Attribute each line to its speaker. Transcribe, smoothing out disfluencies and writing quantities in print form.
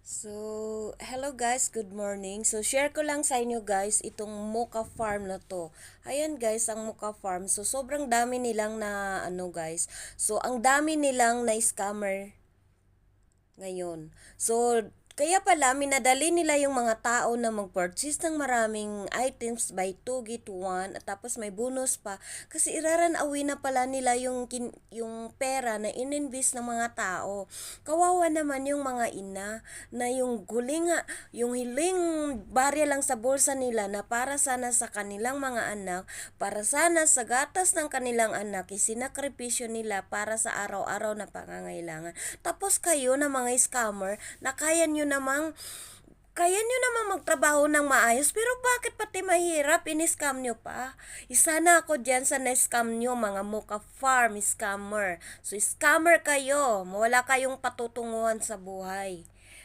Speaker 1: Hello guys, good morning. Share ko lang sa inyo guys itong Mocha Farm na to. Ayan guys, ang Mocha Farm. Sobrang dami nilang na ano guys. Ang dami nilang na scammer ngayon. Kaya pala, minadali nila yung mga tao na mag-purchase ng maraming items by 2 get 1 at tapos may bonus pa. Kasi iraran-away na pala nila yung pera na ininvest ng mga tao. Kawawa naman yung mga ina na yung hiling barya lang sa bulsa nila na para sana sa kanilang mga anak, para sana sa gatas ng kanilang anak, isinakripisyo nila para sa araw-araw na pangangailangan. Tapos kayo na mga scammer na kaya nyo namang magtrabaho ng maayos, pero bakit pati mahirap, in-scam nyo pa? Isa na ako dyan sa na-scam nyo, mga Mocha Farm scammer. Scammer kayo, wala kayong patutunguhan sa buhay.